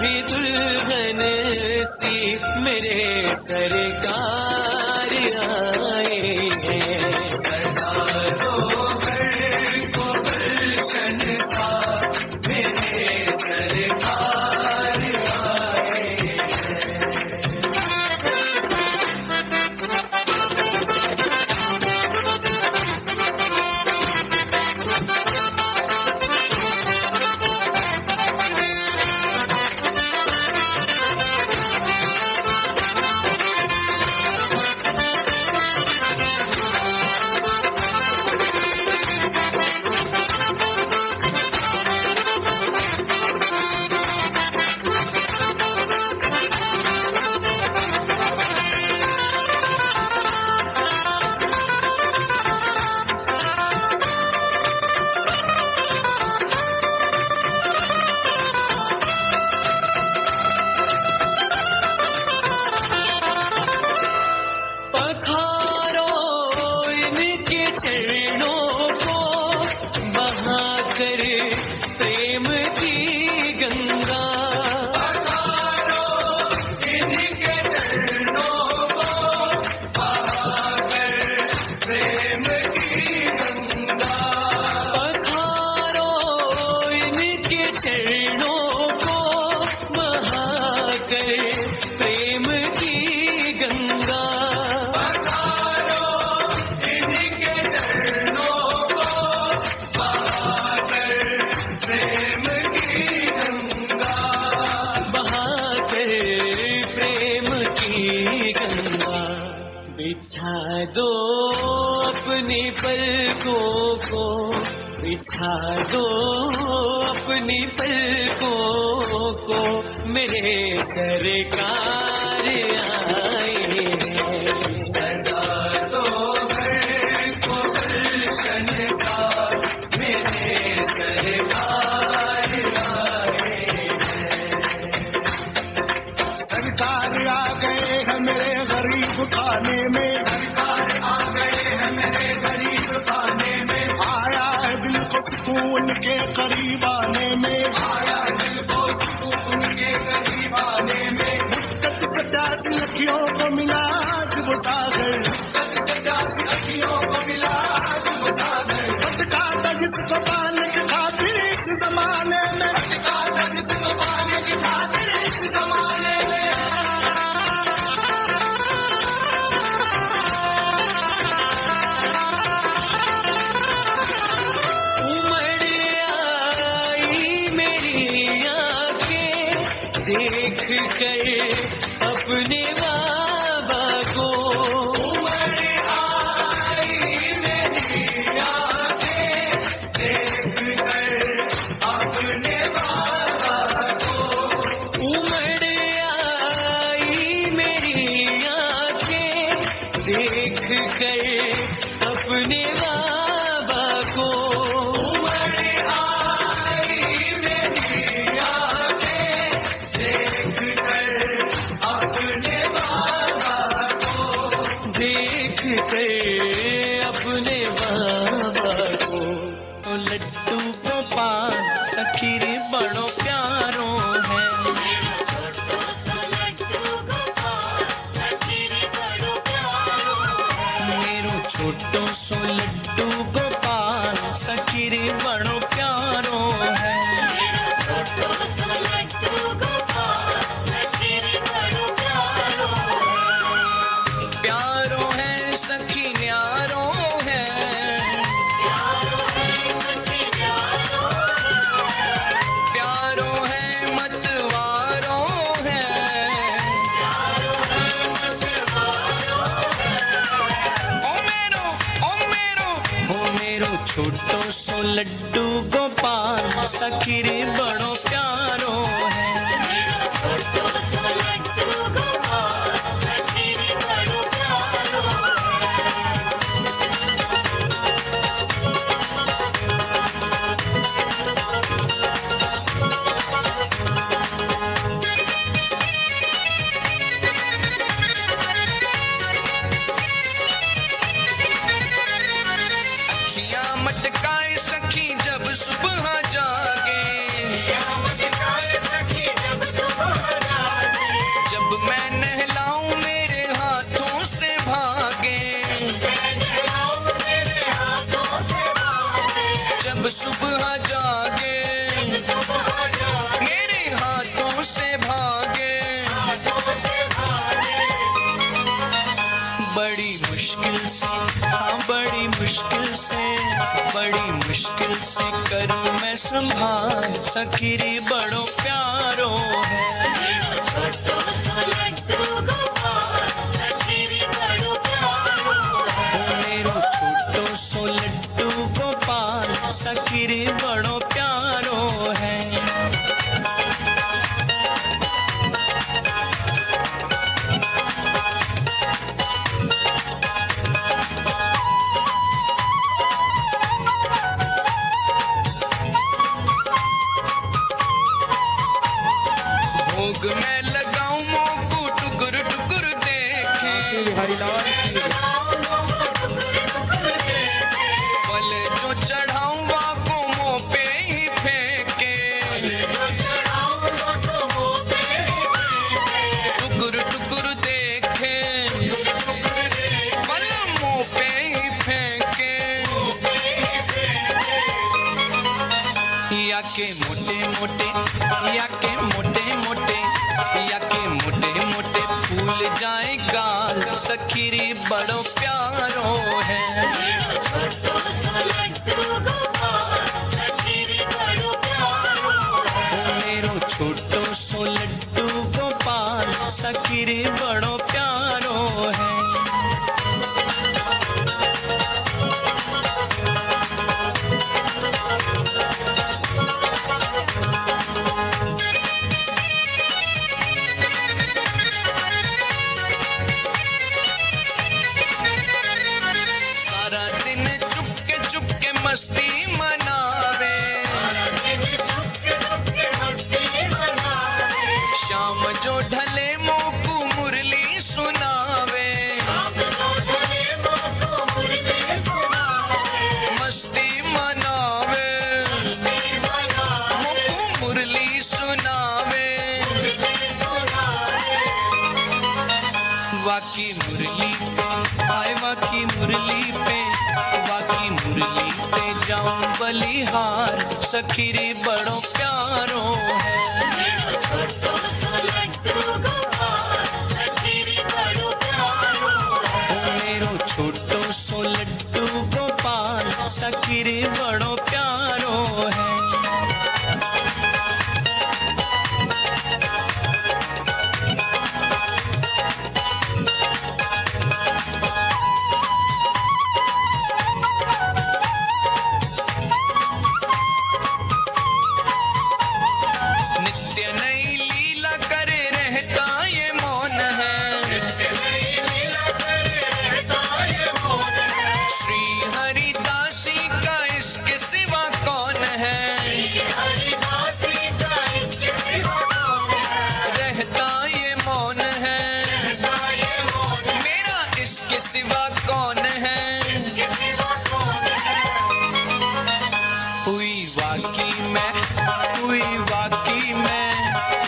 भी दुल्हन सी मेरे सरकार आए हैं। सजा दो घर को गुलशन सा मेरे सरकार आए हैं। चरणों को बहाकर प्रेम की गंगा। पधारो इनके चरणों को बहाकर प्रेम की गंगा। पधारो इनके चरणों को बहाकर प्रेम की गंगा। बिछा दो अपनी पलकों को, बिछा दो अपनी पलकों को मेरे सरकार आए हैं। सजा दो घर को गुलशन सा मेरे सरकार आए हैं। सरकार आ गए हैं मेरे गरीब खाने में, सरकार आ गए हैं मेरे गरीब खाने में। आया है दिल को सुकून के करीब आने में, आया दिल को सुकून के करीब आने में। मुद्दत से प्यासी अखियों को मिला आज वो सागर, मुद्दत से प्यासी अखियों को मिला आज वो सागर। भटका था जिसको पाने की खातिर इस जमाने में, भटका था जिसको पाने की खातिर इस जमाने में। देख कर अपने बाबा को उमड़ आई मेरी आंखें, देख कर अपने बाबा को। उमड़ आई मेरी आंखें, देख कर अपने बाबा को। उमड़ आई मेरी अपने बाबा को, देख कर अपने बाबा को। तो लड्डू गोपाल सखी रे बड़ो प्यारो है। मेरो छोटो सो लड्डू गोपाल सखी रे बड़ो प्यारो है। मेरो छोटो सो लड्डू गोपाल सखी रे बड़ो प्यारो है। मेरो छोटो सो लड्डू गोपाल सखी रे बड़ो प्यारो है। प्यारो है सखी न्यारो है, प्यारो है सखी न्यारो है। प्यारो है मतवारो है, प्यारो है मतवारो है। ओ मेरो छोटो सो लड्डू गोपाल सखी रे बड़ो प्यारो है। मेरो छोटो सो लड्डू गोपाल सखी रे बड़ो प्यारो है। अखियां मटकाए सखी जब सुबह जागे, मुश्किल से करूं मैं संभाल, सखी रे बड़ो प्यारो है। छोटो सो लड्डू गोपाल सखी रे बड़ो प्यारो है। मेरो छोटो सो लड्डू गोपाल सखी रे बड़ो प्यारो है। भोग मैं लगाऊं मोकू टुकुर टुकुर देखे, फल जो चढ़ाऊं वाको मुंह पे ही फेंके। टुकुर टुकुर देखे फल मुंह पे ही फेंके। या के मोटे मोटे या के मोटे मोटे या के मोटे मोटे फूल जाए गाल, सखी रे बड़ो प्यारो है। छोटो सो लड्डू गोपाल सखी रे बड़ो प्यारो है। मेरो छोटो सो लड्डू गोपाल सखी रे बड़ो प्यारो है। सारा दिन चुपके चुपके मस्ती मनावे, शाम जो ढले मोकू मुरली सुनावे। मस्ती मनावे मोकू मुरली सुनावे। वाकी मुरली पे आए, वाकी मुरली पे, वाकी मुरली पे जाऊं बलिहार, सखी रे बड़ो प्यारो है। छोटो सो लड्डू गोपाल सखी रे बड़ो प्यारो है। मेरो छोटो सो लड्डू गोपाल सखी रे बड़ो प्यारो है। नित्य नई लीला करे रहता ये मौन है। श्री हरिदासी का इसके सिवा कौन है। रहता ये मौन है मेरा, इसके सिवा कौन है। हुई वाकी में, हुई वाकी में,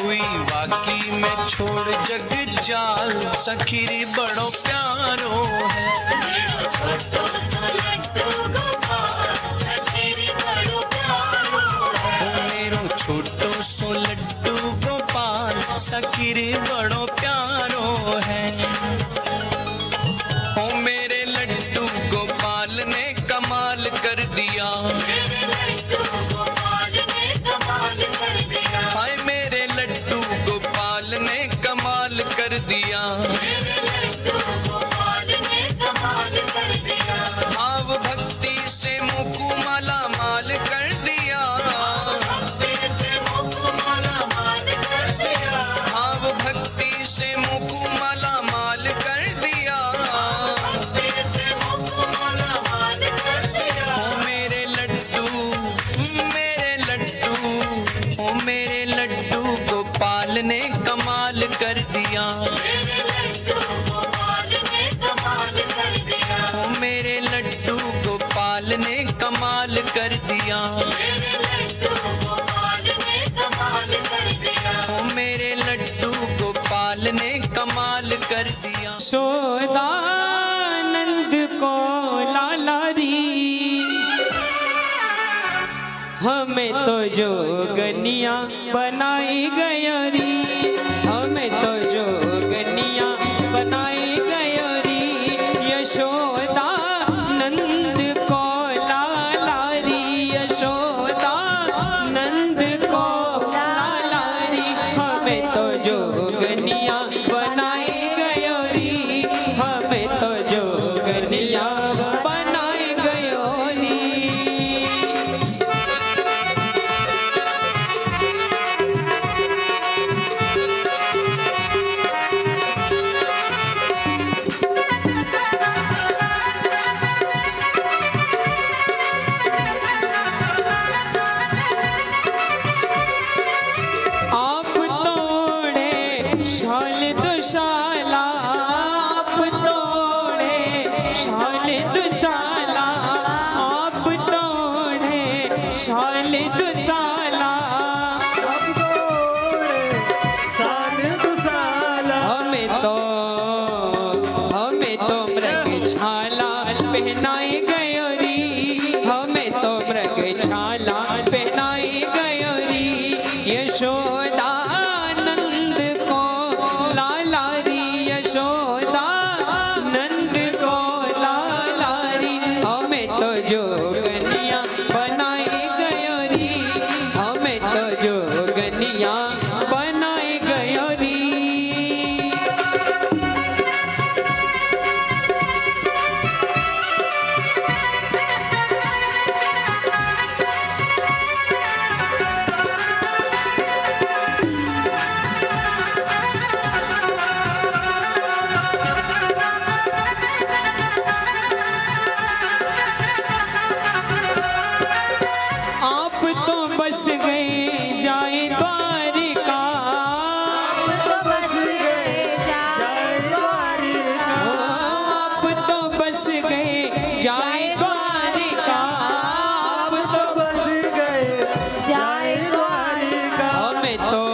हुई वाकी में छोड़ जग जाल, सखी रे बड़ो प्यारो है। छोटो सो लड्डू गोपाल सखी रे बड़ो प्यारो है। मेरो छोटो सो लड्डू गोपाल सखी रे बड़ो प्यारो है। ओ मेरे लड्डू गोपाल ने कमाल कर दिया, हाय मेरे लड्डू गोपाल ने कमाल कर दिया। भाव भक्ति से मुकु माला माल कर दिया। भाव भक्ति से मुकु माला माल कर दिया। ओ मेरे लड्डू, मेरे लड्डू, ओ मेरे लड्डू गोपाल ने कमाल कर दिया। ओ मेरे लड्डू गोपाल ने कमाल कर दिया। ओ मेरे लड्डू गोपाल ने कमाल कर दिया। यशोदानंद को लाला री, हमें तो जोगनिया बनाई गयो री, हमें तो जोगनिया बनाई गयो री। यशोदानंद को लाला री, हमें तो जोगनिया बनाई गयोरी, हमें तो जोगनिया बनाई गयोरी। आप तोड़े शाल दुशाला, आप तोड़े शाल दुशाला, आप तोड़े शाल दुशाला। हमें तो मृग छाला पहनाई गयोरी, हमें तो मृग छाला पहनाई गयोरी। यशोदा नंद को लालारी, यशोदा नंद को लालारी। हमें तो जोगनिया बनाई गयोरी, हमें तो जोगनिया बनाई गयोरी। आप तो बस गए जाए द्वारिका, बस गए जाए द्वारिका, आप तो बस गए जाए द्वारिका, आप तो जाए द्वारिका। हमें तो